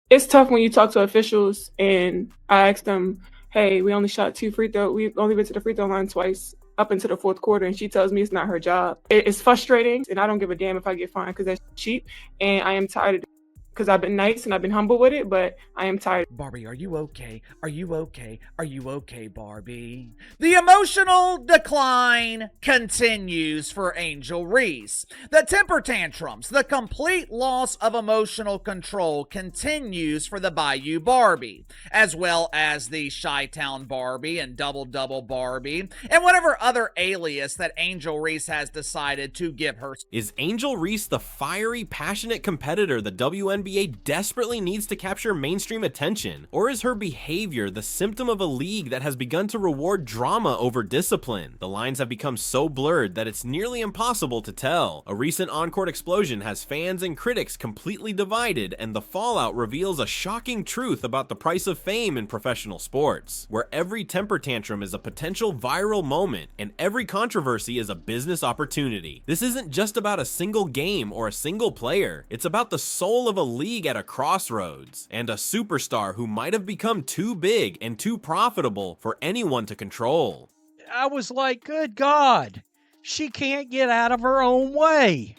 It's tough when you talk to officials and I ask them, "Hey, we only shot 2 free throw we only went to the free throw line twice up into the 4th quarter," and she tells me it's not her job. It's frustrating, and I don't give a damn if I get fined because that's cheap, and I am tired of it because I've been nice and I've been humble with it, but I am tired. Barbie, are you okay? Are you okay? Are you okay, Barbie? The emotional decline continues for Angel Reese. The temper tantrums, the complete loss of emotional control continues for the Bayou Barbie, as well as the Chi-Town Barbie and Double Double Barbie, and whatever other alias that Angel Reese has decided to give her. Is Angel Reese the fiery, passionate competitor the WNBA desperately needs to capture mainstream attention? Or is her behavior the symptom of a league that has begun to reward drama over discipline? The lines have become so blurred that it's nearly impossible to tell. A recent on-court explosion has fans and critics completely divided, and the fallout reveals a shocking truth about the price of fame in professional sports, where every temper tantrum is a potential viral moment, and every controversy is a business opportunity. This isn't just about a single game or a single player, it's about the soul of a league at a crossroads, and a superstar who might have become too big and too profitable for anyone to control. I was like, good God, she can't get out of her own way.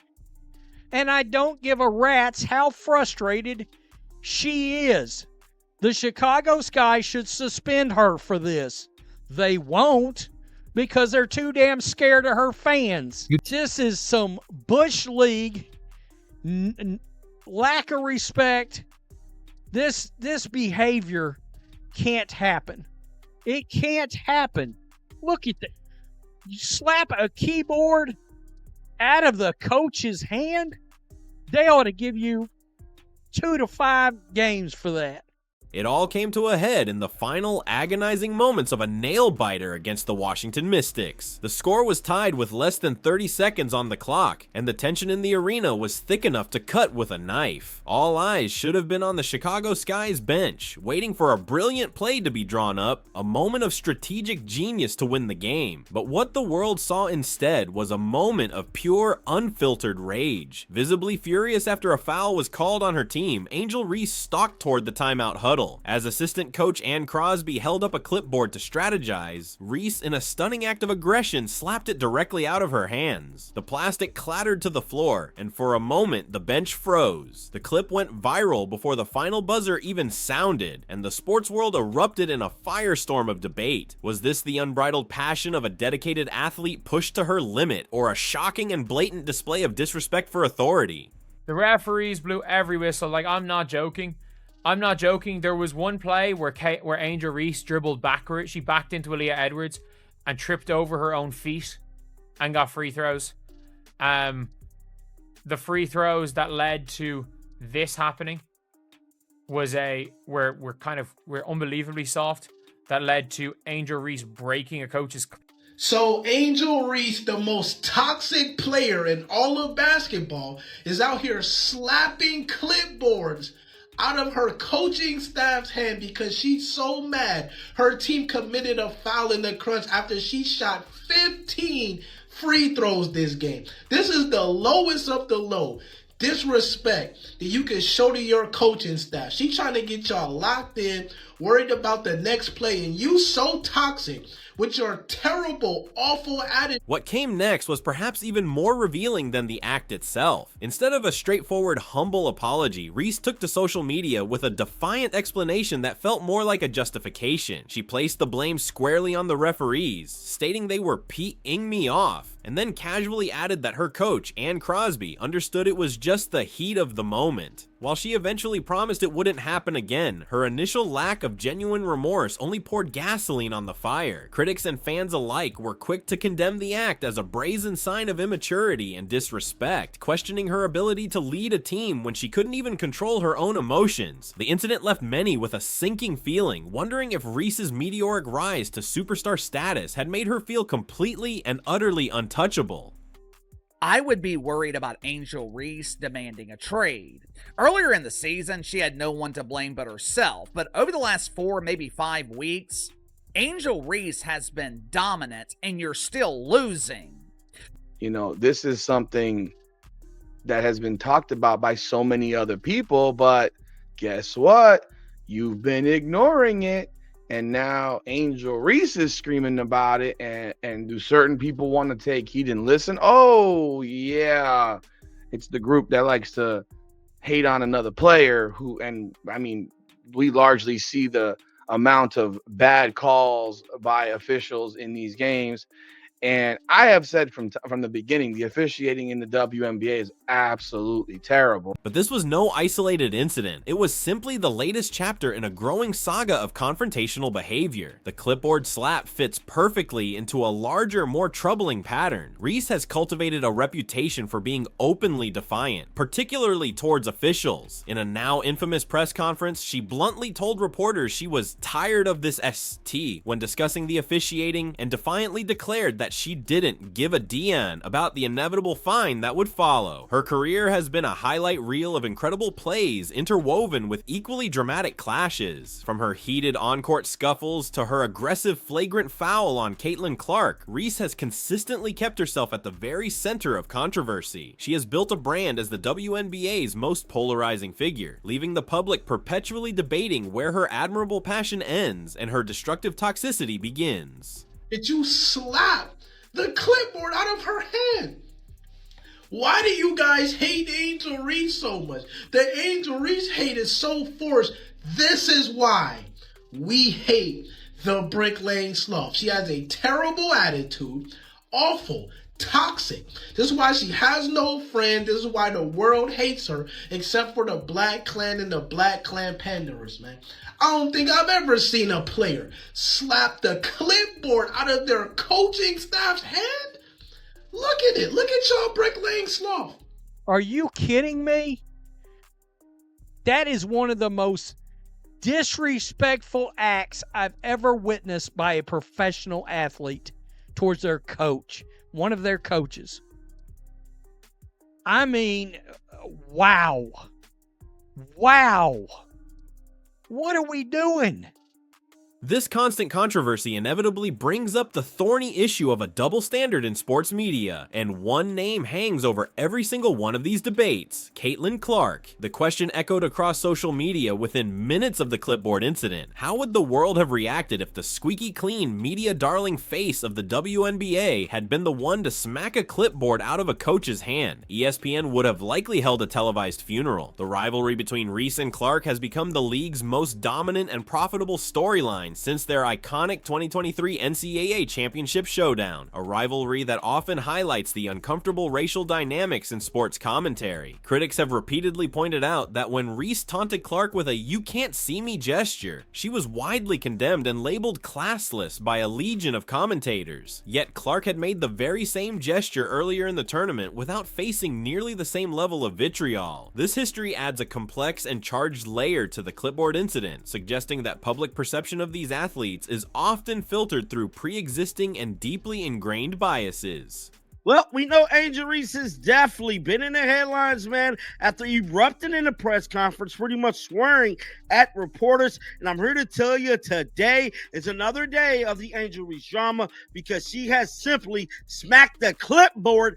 And I don't give a rat's how frustrated she is. The Chicago Sky should suspend her for this. They won't, because they're too damn scared of her fans. This is some Bush League lack of respect. This behavior can't happen. It can't happen. Look at that. You slap a keyboard out of the coach's hand, they ought to give you 2 to 5 games for that. It all came to a head in the final agonizing moments of a nail-biter against the Washington Mystics. The score was tied with less than 30 seconds on the clock, and the tension in the arena was thick enough to cut with a knife. All eyes should have been on the Chicago Sky's bench, waiting for a brilliant play to be drawn up, a moment of strategic genius to win the game. But what the world saw instead was a moment of pure, unfiltered rage. Visibly furious after a foul was called on her team, Angel Reese stalked toward the timeout huddle. As assistant coach Ann Crosby held up a clipboard to strategize, Reese, in a stunning act of aggression, slapped it directly out of her hands. The plastic clattered to the floor, and for a moment, the bench froze. The clip went viral before the final buzzer even sounded, and the sports world erupted in a firestorm of debate. Was this the unbridled passion of a dedicated athlete pushed to her limit, or a shocking and blatant display of disrespect for authority? The referees blew every whistle. Like, I'm not joking. There was one play where Angel Reese dribbled backwards. She backed into Aaliyah Edwards and tripped over her own feet and got free throws. The free throws that led to this happening were unbelievably soft. That led to Angel Reese breaking a coach's. So Angel Reese, the most toxic player in all of basketball, is out here slapping clipboards out of her coaching staff's hand because she's so mad her team committed a foul in the crunch after she shot 15 free throws this game. This is the lowest of the low disrespect that you can show to your coaching staff. She's trying to get y'all locked in, worried about the next play, and you so toxic with your terrible, awful attitude. What came next was perhaps even more revealing than the act itself. Instead of a straightforward, humble apology, Reese took to social media with a defiant explanation that felt more like a justification. She placed the blame squarely on the referees, stating they were peeing me off, and then casually added that her coach, Ann Crosby, understood it was just the heat of the moment. While she eventually promised it wouldn't happen again, her initial lack of genuine remorse only poured gasoline on the fire. Critics and fans alike were quick to condemn the act as a brazen sign of immaturity and disrespect, questioning her ability to lead a team when she couldn't even control her own emotions. The incident left many with a sinking feeling, wondering if Reese's meteoric rise to superstar status had made her feel completely and utterly untouchable. I would be worried about Angel Reese demanding a trade. Earlier in the season, she had no one to blame but herself, but over the last 4, maybe 5 weeks, Angel Reese has been dominant and you're still losing. You know, this is something that has been talked about by so many other people, but guess what? You've been ignoring it. And now Angel Reese is screaming about it. And do certain people want to take heed and listen? Oh, yeah. It's the group that likes to hate on another player who, and I mean, we largely see the amount of bad calls by officials in these games. And I have said from the beginning, the officiating in the WNBA is absolutely terrible. But this was no isolated incident. It was simply the latest chapter in a growing saga of confrontational behavior. The clipboard slap fits perfectly into a larger, more troubling pattern. Reese has cultivated a reputation for being openly defiant, particularly towards officials. In a now infamous press conference, she bluntly told reporters she was tired of this ST when discussing the officiating, and defiantly declared that she didn't give a DN about the inevitable fine that would follow. Her career has been a highlight reel of incredible plays interwoven with equally dramatic clashes. From her heated on-court scuffles to her aggressive flagrant foul on Caitlin Clark, Reese has consistently kept herself at the very center of controversy. She has built a brand as the WNBA's most polarizing figure, leaving the public perpetually debating where her admirable passion ends and her destructive toxicity begins. Did you slap the clipboard out of her hand? Why do you guys hate Angel Reese so much? The Angel Reese hate is so forced. This is why we hate the bricklaying sloth. She has a terrible attitude, awful, toxic. This is why she has no friend. This is why the world hates her, except for the Black Clan and the Black Clan panders, man. I don't think I've ever seen a player slap the clipboard out of their coaching staff's hand. Look at it. Look at y'all bricklaying sloth. Are you kidding me? That is one of the most disrespectful acts I've ever witnessed by a professional athlete towards their coach, one of their coaches. I mean, wow. Wow. What are we doing? This constant controversy inevitably brings up the thorny issue of a double standard in sports media, and one name hangs over every single one of these debates: Caitlin Clark. The question echoed across social media within minutes of the clipboard incident. How would the world have reacted if the squeaky clean media darling face of the WNBA had been the one to smack a clipboard out of a coach's hand? ESPN would have likely held a televised funeral. The rivalry between Reese and Clark has become the league's most dominant and profitable storyline since their iconic 2023 NCAA Championship showdown, a rivalry that often highlights the uncomfortable racial dynamics in sports commentary. Critics have repeatedly pointed out that when Reese taunted Clark with a "you can't see me" gesture, she was widely condemned and labeled classless by a legion of commentators. Yet Clark had made the very same gesture earlier in the tournament without facing nearly the same level of vitriol. This history adds a complex and charged layer to the clipboard incident, suggesting that public perception of these athletes is often filtered through pre-existing and deeply ingrained biases. Well, we know Angel Reese has definitely been in the headlines, man, after erupting in a press conference, pretty much swearing at reporters. And I'm here to tell you today is another day of the Angel Reese drama, because she has simply smacked the clipboard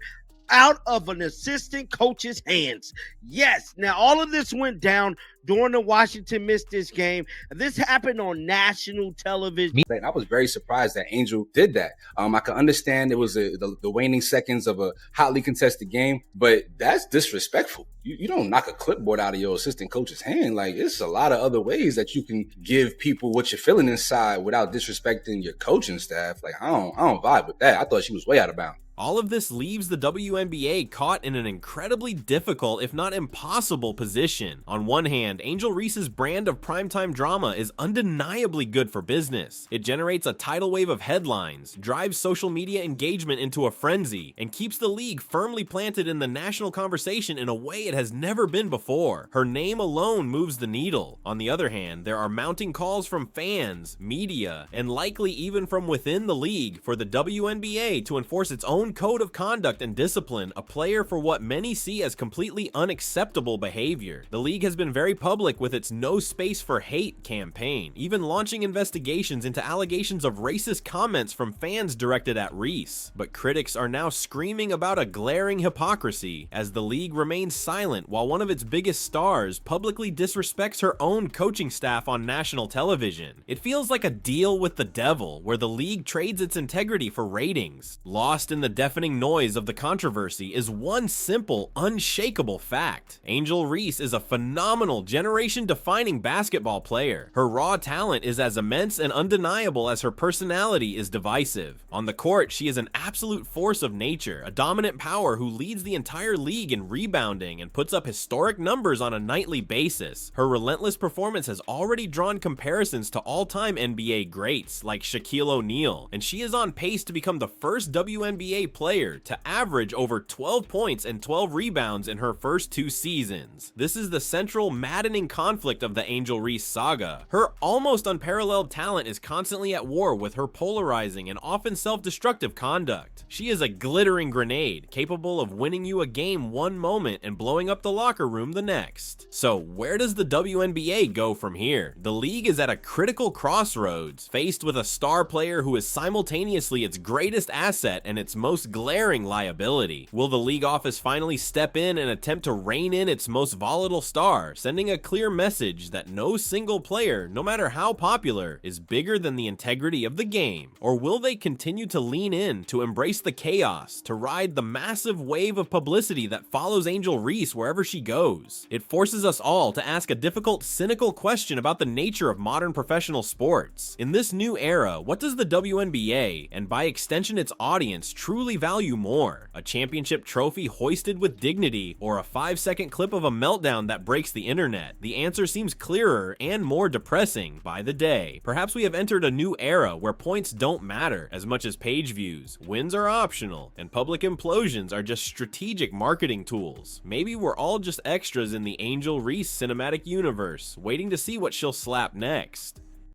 out of an assistant coach's hands. Yes, now all of this went down during the Washington Mystics game. This happened on national television. I was very surprised that Angel did that. I can understand it was the waning seconds of a hotly contested game, but that's disrespectful. You don't knock a clipboard out of your assistant coach's hand. Like, it's a lot of other ways that you can give people what you're feeling inside without disrespecting your coaching staff. Like, I don't vibe with that. I thought she was way out of bounds. All of this leaves the WNBA caught in an incredibly difficult, if not impossible, position. On one hand, Angel Reese's brand of primetime drama is undeniably good for business. It generates a tidal wave of headlines, drives social media engagement into a frenzy, and keeps the league firmly planted in the national conversation in a way it has never been before. Her name alone moves the needle. On the other hand, there are mounting calls from fans, media, and likely even from within the league for the WNBA to enforce its own own code of conduct and discipline a player for what many see as completely unacceptable behavior. The league has been very public with its No Space for Hate campaign, even launching investigations into allegations of racist comments from fans directed at Reese. But critics are now screaming about a glaring hypocrisy as the league remains silent while one of its biggest stars publicly disrespects her own coaching staff on national television. It feels like a deal with the devil where the league trades its integrity for ratings. Lost in the deafening noise of the controversy is one simple, unshakable fact. Angel Reese is a phenomenal, generation-defining basketball player. Her raw talent is as immense and undeniable as her personality is divisive. On the court, she is an absolute force of nature, a dominant power who leads the entire league in rebounding and puts up historic numbers on a nightly basis. Her relentless performance has already drawn comparisons to all-time NBA greats like Shaquille O'Neal, and she is on pace to become the first WNBA player to average over 12 points and 12 rebounds in her first 2 seasons. This is the central, maddening conflict of the Angel Reese saga. Her almost unparalleled talent is constantly at war with her polarizing and often self-destructive conduct. She is a glittering grenade, capable of winning you a game one moment and blowing up the locker room the next. So where does the WNBA go from here? The league is at a critical crossroads, faced with a star player who is simultaneously its greatest asset and its most glaring liability. Will the league office finally step in and attempt to rein in its most volatile star, sending a clear message that no single player, no matter how popular, is bigger than the integrity of the game? Or will they continue to lean in, to embrace the chaos, to ride the massive wave of publicity that follows Angel Reese wherever she goes? It forces us all to ask a difficult, cynical question about the nature of modern professional sports. In this new era, what does the WNBA, and by extension its audience, truly value more? A championship trophy hoisted with dignity, or a 5-second clip of a meltdown that breaks the internet? The answer seems clearer and more depressing by the day. Perhaps we have entered a new era where points don't matter as much as page views, wins are optional, and public implosions are just strategic marketing tools. Maybe we're all just extras in the Angel Reese cinematic universe, waiting to see what she'll slap next.